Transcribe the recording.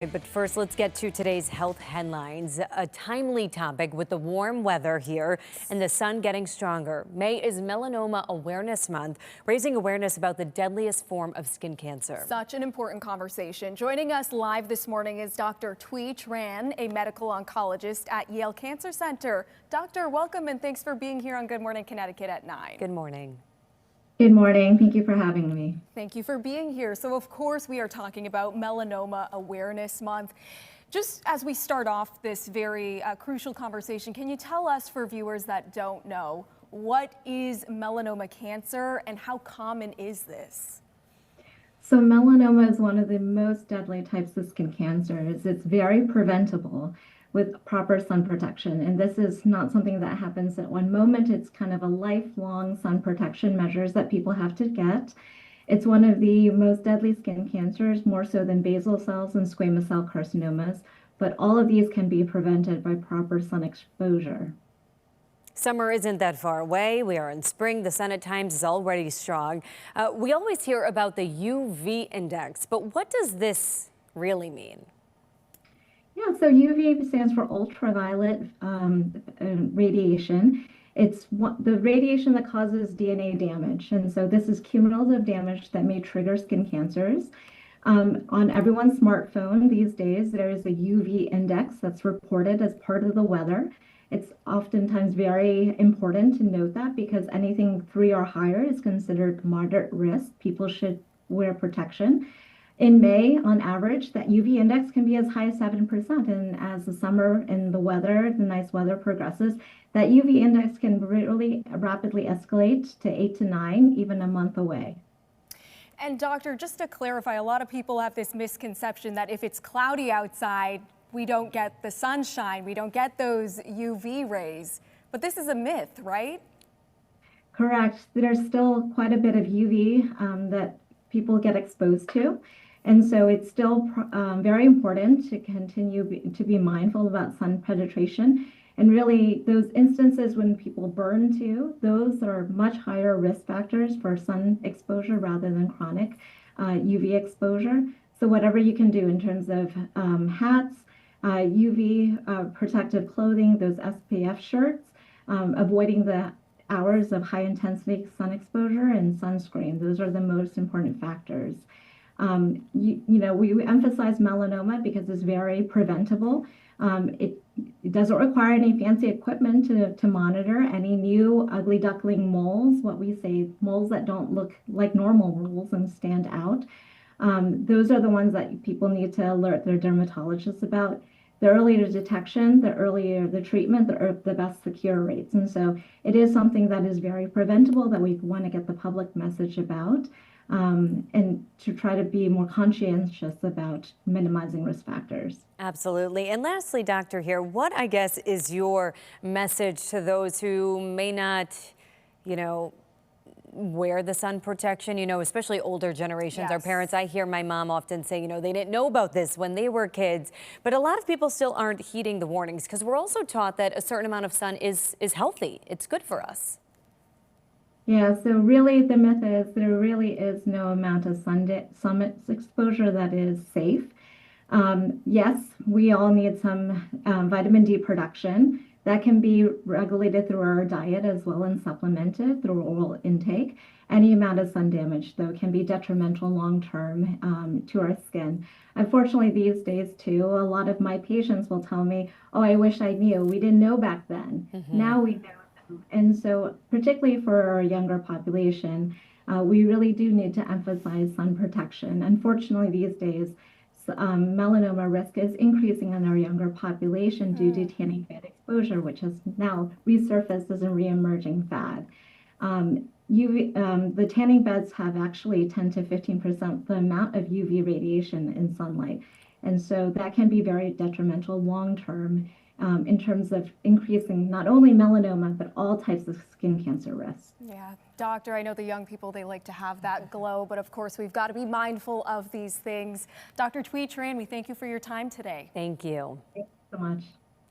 But first, let's get to today's health headlines. A timely topic with the warm weather here and the sun getting stronger. May is Melanoma Awareness Month, raising awareness about the deadliest form of skin cancer. Such an important conversation. Joining us live this morning is Dr. Thuy Tran, a medical oncologist at Yale Cancer Center. Doctor, welcome and thanks for being here on Good Morning Connecticut at 9. Good morning. Good morning. Thank you for having me. Thank you for being here. So, of course, we are talking about Melanoma Awareness Month. Just as we start off this very crucial conversation, can you tell us, for viewers that don't know, what is melanoma cancer and how common is this? So melanoma is one of the most deadly types of skin cancers. It's very preventable with proper sun protection. And this is not something that happens at one moment. It's kind of a lifelong sun protection measures that people have to get. It's one of the most deadly skin cancers, more so than basal cells and squamous cell carcinomas. But all of these can be prevented by proper sun exposure. Summer isn't that far away. We are in spring. The sun at times is already strong. We always hear about the UV index, but what does this really mean? Yeah, so UV stands for ultraviolet radiation. It's the radiation that causes DNA damage. And so this is cumulative damage that may trigger skin cancers. On everyone's smartphone these days, there is a UV index that's reported as part of the weather. It's oftentimes very important to note that because anything 3 or higher is considered moderate risk. People should wear protection. In May, on average, that UV index can be as high as 7%. And as the summer and the nice weather progresses, that UV index can really rapidly escalate to 8 to 9, even a month away. And doctor, just to clarify, a lot of people have this misconception that if it's cloudy outside, we don't get the sunshine, we don't get those UV rays. But this is a myth, right? Correct. There's still quite a bit of UV that people get exposed to. And so it's still very important to continue to be mindful about sun penetration. And really, those instances when people burn too, those are much higher risk factors for sun exposure rather than chronic UV exposure. So whatever you can do in terms of hats, UV protective clothing, those SPF shirts, avoiding the hours of high intensity sun exposure and sunscreen. Those are the most important factors. We emphasize melanoma because it's very preventable. It doesn't require any fancy equipment to monitor any new ugly duckling moles, what we say, moles that don't look like normal moles and stand out. Those are the ones that people need to alert their dermatologists about. The earlier detection, the earlier the treatment, the best the cure rates. And so it is something that is very preventable that we want to get the public message about. And to try to be more conscientious about minimizing risk factors. Absolutely. And lastly, doctor, here, what I guess is your message to those who may not, wear the sun protection, especially older generations, Yes. Our parents. I hear my mom often say, they didn't know about this when they were kids. But a lot of people still aren't heeding the warnings because we're also taught that a certain amount of sun is healthy. It's good for us. Yeah, so really the myth is there really is no amount of sun exposure that is safe. Yes, we all need some vitamin D production. That can be regulated through our diet as well and supplemented through oral intake. Any amount of sun damage, though, can be detrimental long-term to our skin. Unfortunately, these days, too, a lot of my patients will tell me, oh, I wish I knew. We didn't know back then. Now we know. And so particularly for our younger population, we really do need to emphasize sun protection. Unfortunately, these days, melanoma risk is increasing in our younger population due to tanning bed exposure, which has now resurfaced as a reemerging fad. The tanning beds have actually 10 to 15% the amount of UV radiation in sunlight. And so that can be very detrimental long-term in terms of increasing not only melanoma, but all types of skin cancer risks. Yeah, doctor, I know the young people, they like to have that glow, but of course we've got to be mindful of these things. Dr. Thuy Tran, we thank you for your time today. Thank you. Thank you so much.